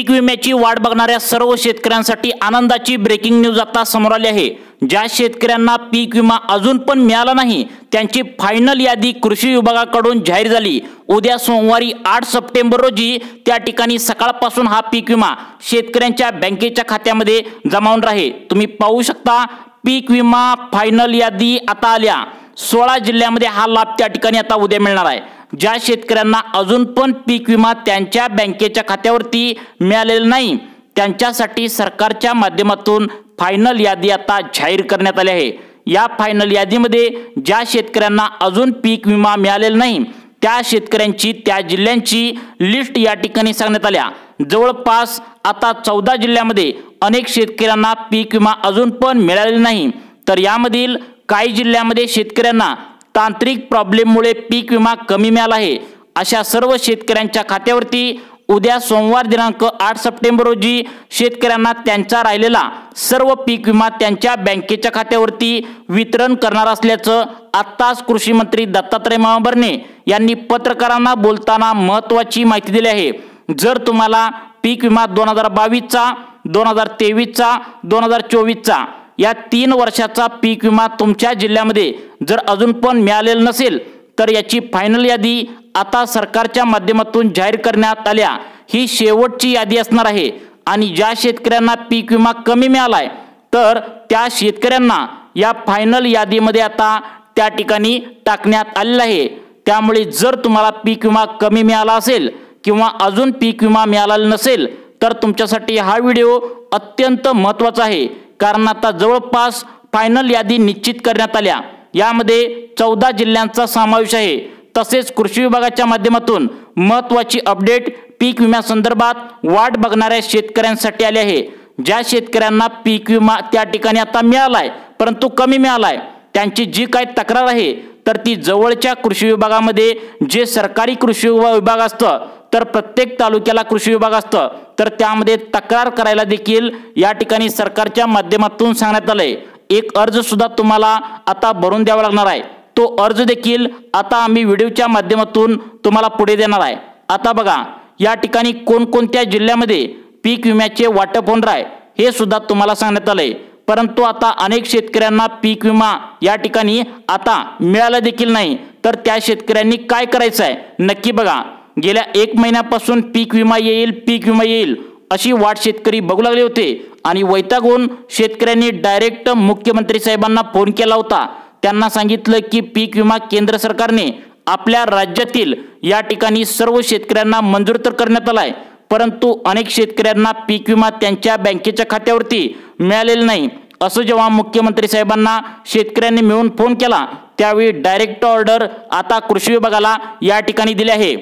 पीक विम्याची वाट बघणाऱ्या सर्व शेतकऱ्यांसाठी आनंदाची ब्रेकिंग न्यूज आता समोर आली आहे। ज्या शेतकऱ्यांना पीक विमा अजून पण मिळाला नाही त्यांची फायनल यादी कृषी विभागाकडून जाहीर झाली। उद्या सोमवारी 8 सप्टेंबर रोजी त्या ठिकाणी सकाळपासून हा पीक विमा शेतकऱ्यांच्या बँकेच्या खात्यामध्ये जमा होणार आहे। तुम्ही पाहू शकता पीक विमा फायनल यादी आता आल्या। 16 जिल्ह्यामध्ये हा लाभ त्या ठिकाणी आता उद्या मिळणार आहे। ज्या शेतकऱ्यांना अजून पण पीक विमा त्यांच्या बँकेच्या खात्यावरती मिळालेला नाही त्यांच्यासाठी सरकारच्या माध्यमातून फायनल यादी आता जाहीर करण्यात आली आहे। या फायनल यादीमध्ये ज्या शेतकऱ्यांना अजून पीक विमा मिळालेला नाही त्या शेतकऱ्यांची त्या जिल्ह्यांची लिस्ट या ठिकाणी सांगण्यात आल्या। जवळपास आता 14 जिल्ह्यामध्ये अनेक शेतकऱ्यांना पीक विमा अजून पण मिळालेला नाही, तर यामधील काही जिल्ह्यामध्ये शेतकऱ्यांना तांत्रिक प्रॉब्लेममुळे पीक विमा कमी मिळाला आहे। अशा सर्व शेतकऱ्यांच्या खात्यावरती उद्या सोमवार दिनांक 8 सप्टेंबर रोजी शेतकऱ्यांना त्यांचा राहिलेला सर्व पीक विमा त्यांच्या बँकेच्या खात्यावरती वितरण करणार असल्याचं आत्ताच कृषी मंत्री दत्तात्रय मामाभरणे यांनी पत्रकारांना बोलताना महत्त्वाची माहिती दिली आहे। जर तुम्हाला पीक विमा 2022चा, 2023चा, 2024चा या 3 वर्षाचा पीक विमा तुमच्या जिल्ह्यामध्ये जर अजून पण मिळालेला नसेल तर याची फायनल यादी आता सरकारच्या माध्यमातून जाहीर करण्यात आल्या। ही शेवटची यादी असणार आहे आणि ज्या शेतकऱ्यांना पीक विमा कमी मिळालाय तर त्या शेतकऱ्यांना या फायनल यादीमध्ये आता त्या ठिकाणी टाकण्यात आलेलं आहे। त्यामुळे जर तुम्हाला पीक विमा कमी मिळाला असेल किंवा अजून पीक विमा मिळालेला नसेल तर तुमच्यासाठी हा व्हिडिओ अत्यंत महत्त्वाचा आहे, कारण आता जवळपास फायनल यादी निश्चित करण्यात आल्या। यामध्ये 14 जिल्ह्यांचा समावेश आहे। तसेच कृषी विभागाच्या माध्यमातून महत्त्वाची अपडेट पीक विम्यासंदर्भात वाट बघणाऱ्या शेतकऱ्यांसाठी आली आहे। ज्या शेतकऱ्यांना पीक विमा त्या ठिकाणी आता मिळालाय परंतु कमी मिळालाय त्यांची जी काही तक्रार आहे तर ती जवळच्या कृषी विभागामध्ये जे सरकारी कृषी विभाग असतं तर प्रत्येक तालुक्याला कृषी विभाग असतं तर त्यामध्ये तक्रार करायला देखील या ठिकाणी सरकारच्या माध्यमातून सांगण्यात आलंय। एक अर्ज सुद्धा तुम्हाला आता भरून द्यावा लागणार आहे। तो अर्ज देखील आता आम्ही व्हिडिओच्या माध्यमातून तुम्हाला पुढे देणार आहे। आता बघा या ठिकाणी कोणकोणत्या जिल्ह्यामध्ये पीक विम्याचे वाटप होणार आहे हे सुद्धा तुम्हाला सांगण्यात आलंय, परंतु आता अनेक शेतकऱ्यांना पीक विमा या ठिकाणी आता मिळाला देखील नाही, तर त्या शेतकऱ्यांनी काय करायचं आहे नक्की बघा। गेल्या 1 महिन्यापासून पीक विमा येईल अशी वाट शेतकरी बघू लागले होते आणि वैतागून शेतकऱ्यांनी डायरेक्ट मुख्यमंत्री साहेबांना फोन केला होता। त्यांना सांगितलं की पीक विमा केंद्र सरकारने आपल्या राज्यातील या ठिकाणी सर्व शेतकऱ्यांना मंजूर तर करण्यात आलाय, परंतु अनेक शेतकऱ्यांना पीक विमा त्यांच्या बँकेच्या खात्यावरती मिळालेला नाही। असं जेव्हा मुख्यमंत्री साहेबांना शेतकऱ्यांनी मिळून फोन केला त्यावेळी डायरेक्ट ऑर्डर आता कृषी विभागाला या ठिकाणी दिली आहे।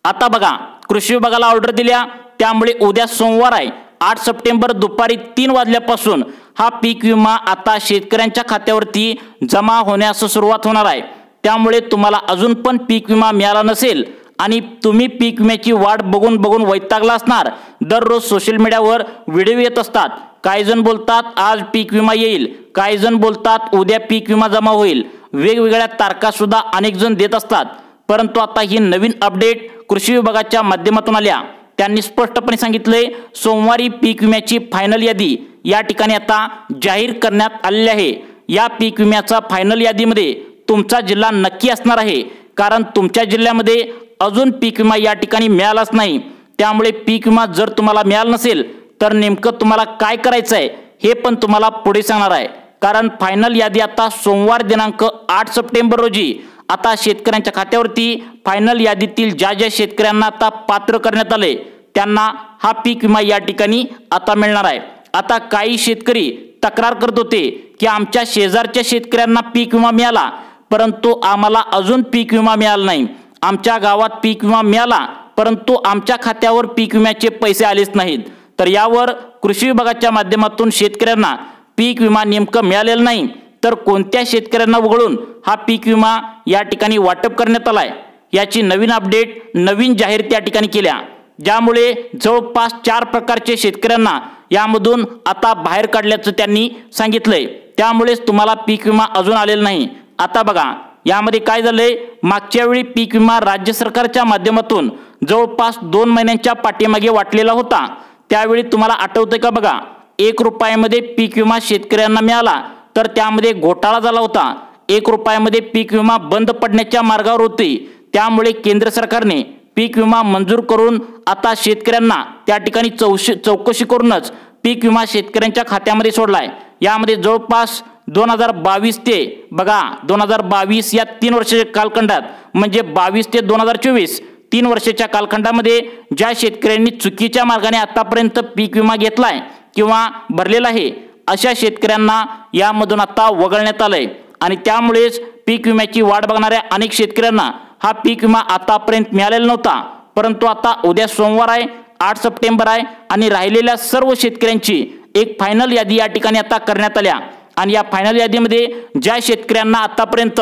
आता बघा कृषी विभागाला ऑर्डर दिल्या, त्यामुळे उद्या सोमवार आहे 8 सप्टेंबर दुपारी 3 वाजल्यापासून हा पीक विमा आता शेतकऱ्यांच्या खात्यावरती जमा होण्यास सुरुवात होणार आहे। त्यामुळे तुम्हाला अजून पण पीक विमा मिळाला नसेल आणि तुम्ही पीक विम्याची वाट बघून वैतागला असणार। दररोज सोशल मीडियावर व्हिडिओ येत असतात, काही जण बोलतात आज पीक विमा येईल, काही जण बोलतात उद्या पीक विमा जमा होईल, वेगवेगळ्या तारखा सुद्धा अनेक जण देत असतात। परंतु आता ही नवीन अपडेट कृषी विभागाच्या माध्यमातून आल्या। त्यांनी स्पष्टपणे सांगितले सोमवारी पीक विम्याची फायनल यादी या ठिकाणी आता जाहीर करण्यात आलेली आहे। या पीक विम्याचा फायनल यादीमध्ये तुमचा जिल्हा नक्की असणार आहे, कारण तुमच्या जिल्ह्यामध्ये अजून पीक विमा या ठिकाणी मिळालाच नाही। त्यामुळे पीक विमा जर तुम्हाला मिळाला नसेल तर नेमकं तुम्हाला काय करायचं आहे हे पण तुम्हाला पुढे सांगणार आहे, कारण फायनल यादी आता सोमवार दिनांक 8 सप्टेंबर रोजी आता शेतकऱ्यांच्या खात्यावरती फायनल यादीतील ज्या शेतकऱ्यांना आता पात्र करण्यात आले त्यांना हा पीक विमा या ठिकाणी आता मिळणार आहे। आता काही शेतकरी तक्रार करत होते की आमच्या शेजारच्या शेतकऱ्यांना पीक विमा मिळाला परंतु आम्हाला अजून पीक विमा मिळाला नाही, आमच्या गावात पीक विमा मिळाला परंतु आमच्या खात्यावर पीक विम्याचे पैसे आलेच नाहीत। तर यावर कृषी विभागाच्या माध्यमातून शेतकऱ्यांना पीक विमा नेमकं मिळालेला नाही तर कोणत्या शेतकऱ्यांना वगळून हा पीक विमा या ठिकाणी वाटप करण्यात आलाय याची नवीन अपडेट नवीन जाहीर त्या ठिकाणी केल्या, ज्यामुळे जवळपास 4 प्रकारचे शेतकऱ्यांना यामधून आता बाहेर काढल्याचं त्यांनी सांगितलंय। त्यामुळेच तुम्हाला पीक विमा अजून आलेला नाही। आता बघा यामध्ये काय झालंय, मागच्या वेळी पीक विमा राज्य सरकारच्या माध्यमातून जवळपास 2 महिन्यांच्या पाठीमागे वाटलेला होता। त्यावेळी तुम्हाला आठवतंय का बघा, 1 रुपयामध्ये पीक विमा शेतकऱ्यांना मिळाला, तर त्यामध्ये घोटाळा झाला होता। 1 रुपयामध्ये पीक विमा बंद पडण्याच्या मार्गावर होती। त्यामुळे केंद्र सरकारने पीक विमा मंजूर करून आता शेतकऱ्यांना त्या ठिकाणी चौकशी करूनच पीक विमा शेतकऱ्यांच्या खात्यामध्ये सोडलाय। यामध्ये जवळपास 2022 ते बघा 2022 या 3 वर्षाच्या कालखंडात, म्हणजे 22 ते 2024 3 वर्षाच्या कालखंडामध्ये ज्या शेतकऱ्यांनी चुकीच्या मार्गाने आतापर्यंत पीक विमा घेतलाय किंवा भरलेला आहे, अशा शेतकऱ्यांना यामधून आता वगळण्यात आलंय। आणि त्यामुळेच पीक विम्याची वाट बघणाऱ्या अनेक शेतकऱ्यांना हा पीक विमा आतापर्यंत मिळालेला नव्हता। परंतु आता उद्या सोमवार आहे, 8 सप्टेंबर आहे, आणि राहिलेल्या सर्व शेतकऱ्यांची एक फायनल यादी या ठिकाणी आता करण्यात आल्या। आणि या फायनल यादीमध्ये ज्या शेतकऱ्यांना आतापर्यंत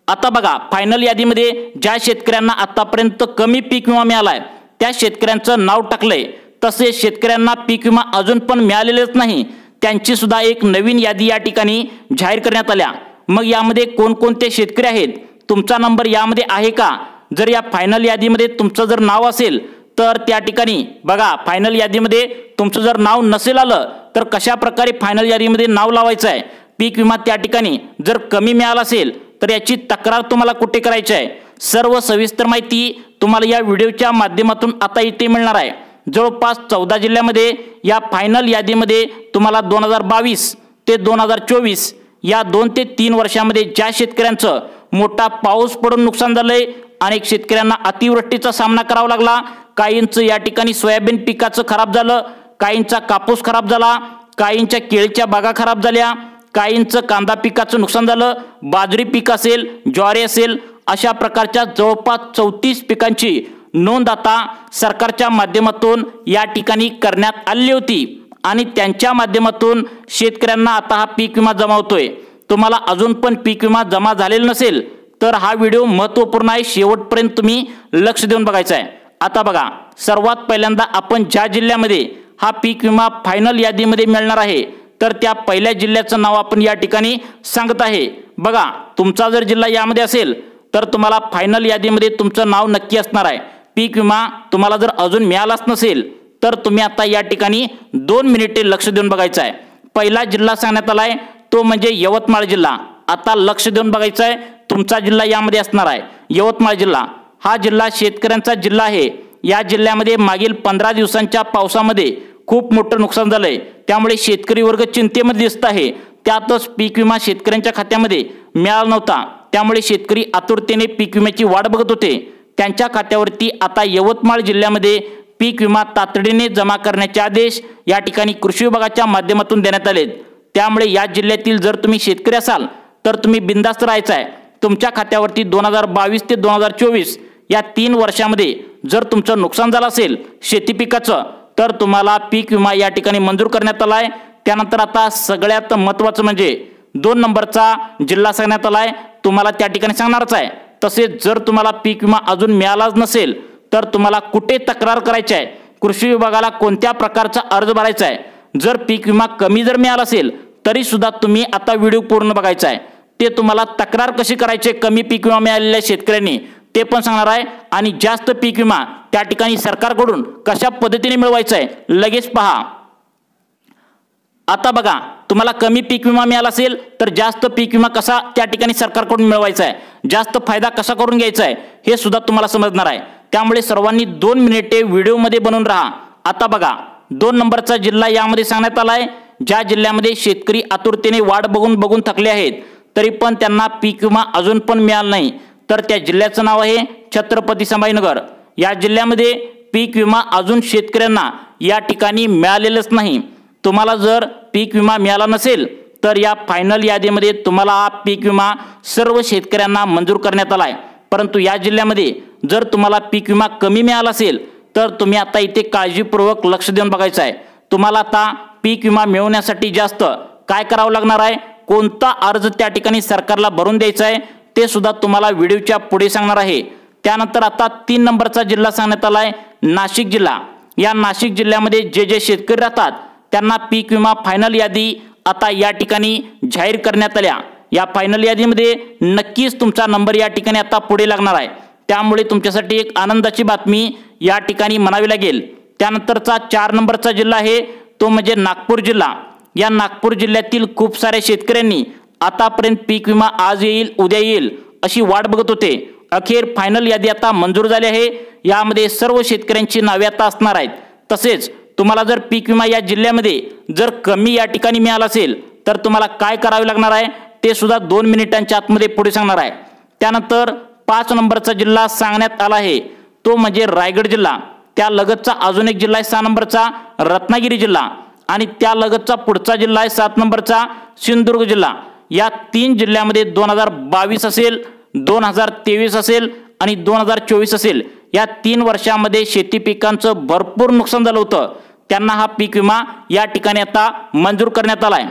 आता बघा फायनल यादीमध्ये ज्या शेतकऱ्यांना आतापर्यंत कमी पीक विमा मिळालाय त्या शेतकऱ्यांचं नाव टाकलंय। तसेच शेतकऱ्यांना पीक विमा अजून पण मिळालेलेच नाही, त्यांची सुद्धा एक नवीन यादी या ठिकाणी जाहीर करण्यात आल्या। मग यामध्ये कोणकोणते शेतकरी आहेत, तुमचा नंबर यामध्ये आहे का? जर या फायनल यादीमध्ये तुमचं जर नाव असेल तर त्या ठिकाणी बघा फायनल यादीमध्ये तुमचं जर नाव नसेल आलं तर कशा प्रकारे फायनल यादीमध्ये नाव लावायचं आहे। पीक विमा त्या ठिकाणी जर कमी मिळाला असेल तर याची तक्रार तुम्हाला कुठे करायची आहे, सर्व सविस्तर माहिती तुम्हाला या व्हिडिओच्या माध्यमातून आता इथे मिळणार आहे। जवळपास 14 जिल्ह्यामध्ये या फायनल यादीमध्ये तुम्हाला 2022 ते 2024 या 2 ते 3 वर्षामध्ये ज्या शेतकऱ्यांचं मोठा पाऊस पडून नुकसान झालंय, अनेक शेतकऱ्यांना अतिवृष्टीचा सामना करावा लागला, काहींचं या ठिकाणी सोयाबीन पिकाचं खराब झालं, काहींचा कापूस खराब झाला, काहींच्या केळीच्या बागा खराब झाल्या, काहींचं कांदा पिकाचं नुकसान झालं, बाजरी पीक असेल, ज्वारी असेल, अशा प्रकारच्या जवळपास 34 पिकांची नोंद आता सरकारच्या माध्यमातून या ठिकाणी करण्यात आली होती। आणि त्यांच्या माध्यमातून शेतकऱ्यांना आता हा पीक विमा जमा होतोय। तुम्हाला अजून पण पीक विमा जमा झालेला नसेल तर हा व्हिडिओ महत्त्वपूर्ण आहे, शेवटपर्यंत तुम्ही लक्ष देऊन बघायचा आहे। आता बघा, सर्वात पहिल्यांदा आपण ज्या जिल्ह्यामध्ये हा पीक विमा फायनल यादीमध्ये मिळणार आहे तर त्या पहिल्या जिल्ह्याचं नाव आपण या ठिकाणी सांगत आहे। बघा, तुमचा जर जिल्हा यामध्ये असेल तर तुम्हाला फायनल यादीमध्ये तुमचं नाव नक्की असणार आहे। पीक विमा तुम्हाला जर अजून मिळालाच नसेल तर तुम्ही आता या ठिकाणी 2 मिनिटे लक्ष देऊन बघायचं आहे। पहिला जिल्हा सांगण्यात आलाय तो म्हणजे यवतमाळ जिल्हा। आता लक्ष देऊन बघायचं आहे, तुमचा जिल्हा यामध्ये असणार आहे यवतमाळ जिल्हा। हा जिल्हा शेतकऱ्यांचा जिल्हा आहे। या जिल्ह्यामध्ये मागील 15 दिवसांच्या पावसामध्ये खूप मोठं नुकसान झालंय, त्यामुळे शेतकरी वर्ग चिंतेमध्ये दिसत आहे। त्यातच पीक विमा शेतकऱ्यांच्या खात्यामध्ये मिळाला नव्हता, त्यामुळे शेतकरी आतुरतेने पीक विम्याची वाट बघत होते। त्यांच्या खात्यावरती आता यवतमाळ जिल्ह्यामध्ये पीक विमा तातडीने जमा करण्याचे आदेश या ठिकाणी कृषी विभागाच्या माध्यमातून देण्यात आलेत। त्यामुळे या जिल्ह्यातील जर तुम्ही शेतकरी असाल तर तुम्ही बिनधास्त राहायचं आहे। तुमच्या खात्यावरती 2022 ते 2024 या 3 वर्षामध्ये जर तुमचं नुकसान झालं असेल शेती पिकाचं तर तुम्हाला पीक विमा या ठिकाणी मंजूर करण्यात आला आहे। त्यानंतर आता सगळ्यात महत्त्वाचं म्हणजे 2 नंबरचा जिल्हा सांगण्यात आला आहे, तुम्हाला त्या ठिकाणी सांगणारच आहे। तसेच जर तुम्हाला पीक विमा अजून मिळालाच नसेल तर तुम्हाला कुठे तक्रार करायची आहे, कृषी विभागाला कोणत्या प्रकारचा अर्ज भरायचा आहे, जर पीक विमा कमी जर मिळाला असेल तरी सुद्धा तुम्ही आता व्हिडिओ पूर्ण बघायचा आहे। ते तुम्हाला तक्रार कशी करायची कमी पीक विमा मिळालेल्या शेतकऱ्यांनी ते पण सांगणार आहे, आणि जास्त पीक विमा त्या ठिकाणी सरकारकडून कशा पद्धतीने मिळवायचा आहे लगेच पहा। आता बघा, तुम्हाला कमी पीक विमा मिळाला असेल तर जास्त पीक विमा कसा त्या ठिकाणी सरकारकडून मिळवायचा आहे, जास्त फायदा कसा करून घ्यायचा आहे हे सुद्धा तुम्हाला समजणार आहे। त्यामुळे सर्वांनी 2 मिनिटे व्हिडिओमध्ये बनून राहा। आता बघा, 2 नंबरचा जिल्हा यामध्ये सांगण्यात आलाय, ज्या जिल्ह्यामध्ये शेतकरी आतुरतेने वाट बघून थकले आहेत तरी पण त्यांना पीक विमा अजून पण मिळाला नाही, तर त्या जिल्ह्याचं नाव आहे छत्रपती संभाजीनगर। या जिल्ह्यामध्ये पीक विमा अजून शेतकऱ्यांना या ठिकाणी मिळालेलंच नाही। तुम्हाला जर पीक विमा मिळाला नसेल तर या फायनल यादीमध्ये तुम्हाला हा पीक विमा सर्व शेतकऱ्यांना मंजूर करण्यात आलाय। परंतु या जिल्ह्यामध्ये जर तुम्हाला पीक विमा कमी मिळाला असेल तर तुम्ही आता इथे काळजीपूर्वक लक्ष देऊन बघायचं आहे। तुम्हाला आता पीक विमा मिळवण्यासाठी जास्त काय करावं लागणार आहे, कोणता अर्ज त्या ठिकाणी सरकारला भरून द्यायचा आहे ते सुद्धा तुम्हाला व्हिडिओच्या पुढे सांगणार आहे। त्यानंतर आता 3 नंबरचा जिल्हा सांगण्यात आलाय नाशिक जिल्हा। या नाशिक जिल्ह्यामध्ये जे शेतकरी राहतात त्यांना पीक विमा फायनल यादी आता या ठिकाणी जाहीर करण्यात आल्या। या फायनल यादीमध्ये नक्कीच तुमचा नंबर या ठिकाणी आता पुढे लागणार आहे। त्यामुळे तुमच्यासाठी एक आनंदाची बातमी या ठिकाणी म्हणावी लागेल। त्यानंतरचा 4 नंबरचा जिल्हा आहे तो म्हणजे नागपूर जिल्हा। या नागपूर जिल्ह्यातील खूप सारे शेतकऱ्यांनी आतापर्यंत पीक विमा आज येईल उद्या येईल अशी वाट बघत होते। अखेर फायनल यादी आता मंजूर झाली आहे। यामध्ये सर्व शेतकऱ्यांची नावे आता असणार आहेत। तसेच तुम्हाला जर पीक विमा या जिल्ह्यामध्ये जर कमी या ठिकाणी मिळाला असेल तर तुम्हाला काय करावे लागणार आहे ते सुद्धा 2 मिनिटांच्या आतमध्ये पुढे सांगणार आहे। त्यानंतर 5 नंबरचा जिल्हा सांगण्यात आला आहे तो म्हणजे रायगड जिल्हा। त्या लगतचा अजून एक जिल्हा आहे 6 नंबरचा रत्नागिरी जिल्हा आणि त्या लगतचा पुढचा जिल्हा आहे 7 नंबरचा सिंधुदुर्ग जिल्हा। या 3 जिल्ह्यामध्ये 2022 असेल 2023 असेल आणि 2024 असेल या 3 वर्षांमध्ये शेती पिकांचं भरपूर नुकसान झालं होतं। त्यांना हा पीक विमा या ठिकाणी आता मंजूर करण्यात आला आहे।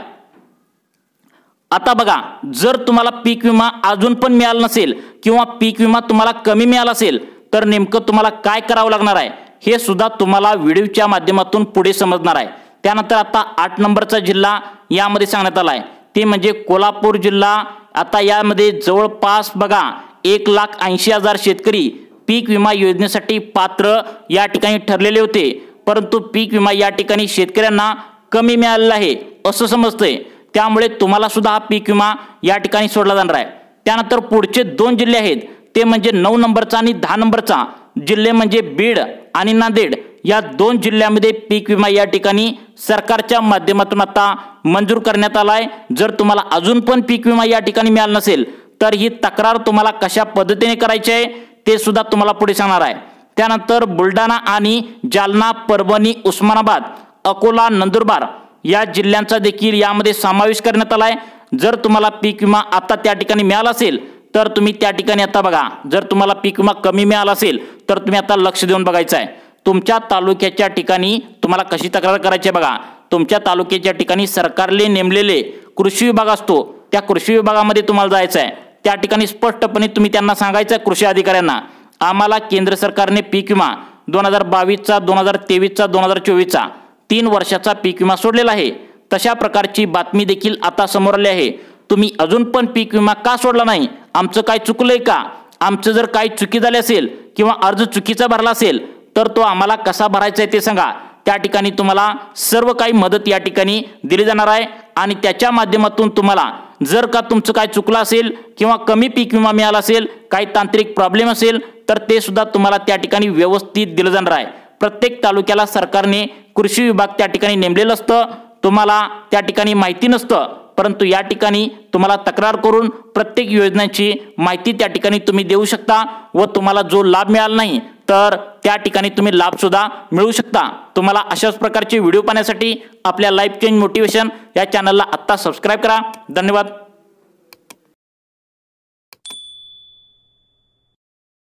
आता बघा जर तुम्हाला पीक विमा अजून पण मिळाला नसेल किंवा पीक विमा तुम्हाला कमी मिळाला असेल तर नेमकं तुम्हाला काय करावं लागणार आहे हे सुद्धा तुम्हाला व्हिडिओच्या माध्यमातून पुढे समजणार आहे। त्यानंतर आता 8 नंबरचा जिल्हा यामध्ये सांगण्यात आला आहे ते म्हणजे कोल्हापूर जिल्हा। आता यामध्ये जवळपास बघा 1,80,000 शेतकरी पीक विमा योजनेसाठी पात्र या ठिकाणी ठरलेले होते, परंतु पीक विमा या ठिकाणी शेतकऱ्यांना कमी मिळालेला आहे असं समजतंय। त्यामुळे तुम्हाला सुद्धा हा पीक विमा या ठिकाणी सोडला जाणार आहे। त्यानंतर पुढचे 2 जिल्हे आहेत ते म्हणजे 9 नंबरचा आणि 10 नंबरचा जिल्हे म्हणजे बीड आणि नांदेड। या 2 जिल्ह्यामध्ये पीक विमा या ठिकाणी सरकारच्या माध्यमातून आता मंजूर करण्यात आला आहे। जर तुम्हाला अजून पण पीक विमा या ठिकाणी मिळाला नसेल तर ही तक्रार तुम्हाला कशा पद्धतीने करायची आहे ते सुद्धा तुम्हाला पुढे सांगणार आहे। त्यानंतर बुलढाणा आणि जालना, परभणी, उस्मानाबाद, अकोला, नंदुरबार या जिल्ह्यांचा देखील यामध्ये समावेश करण्यात आला आहे। जर तुम्हाला पीक विमा आता त्या ठिकाणी मिळाला असेल तर तुम्ही त्या ठिकाणी आता बघा, जर तुम्हाला पीक विमा कमी मिळाला असेल तर तुम्ही आता लक्ष देऊन बघायचं आहे। तुमच्या तालुक्याच्या ठिकाणी तुम्हाला कशी तक्रार करायची आहे बघा। तुमच्या तालुक्याच्या ठिकाणी सरकारने नेमलेले कृषी विभाग असतो, त्या कृषी विभागामध्ये तुम्हाला जायचं आहे। त्या ठिकाणी स्पष्टपणे तुम्ही त्यांना सांगायचं आहे कृषी अधिकाऱ्यांना, आम्हाला केंद्र सरकारने पीक विमा 2022चा, 2023चा, 2024चा 3 वर्षाचा पीक विमा सोडलेला आहे। तशा प्रकारची बातमी देखील आता समोर आली आहे। तुम्ही अजून पण पीक विमा का सोडला नाही, आमचं काय चुकलंय का, आमचं जर काही चुकी झाली असेल किंवा अर्ज चुकीचा भरला असेल तर तो आम्हाला कसा भरायचा आहे ते सांगा। त्या ठिकाणी तुम्हाला सर्व काही मदत या ठिकाणी दिली जाणार आहे आणि त्याच्या माध्यमातून तुम्हाला जर का तुमचं काय चुकलं असेल किंवा कमी पीक विमा मिळाला असेल, काही तांत्रिक प्रॉब्लेम असेल तर ते सुद्धा तुम्हाला त्या ठिकाणी व्यवस्थित दिलं जाणार आहे। प्रत्येक तालुक्याला सरकारने कृषी विभाग त्या ठिकाणी नेमलेलं असतं, तुम्हाला त्या ठिकाणी माहिती नसतं, परंतु या ठिकाणी तुम्हाला तक्रार करून प्रत्येक योजनेची माहिती त्या ठिकाणी तुम्ही देऊ शकता व तुम्हाला जो लाभ मिळाला नाही तर त्या ठिकाणी तुम्ही लाभ सुद्धा मिळू शकता। तुम्हाला अशाच प्रकारचे व्हिडिओ पाहण्यासाठी आपल्या लाईफ चेंज मोटिवेशन या चॅनलला आत्ता सबस्क्राइब करा। धन्यवाद।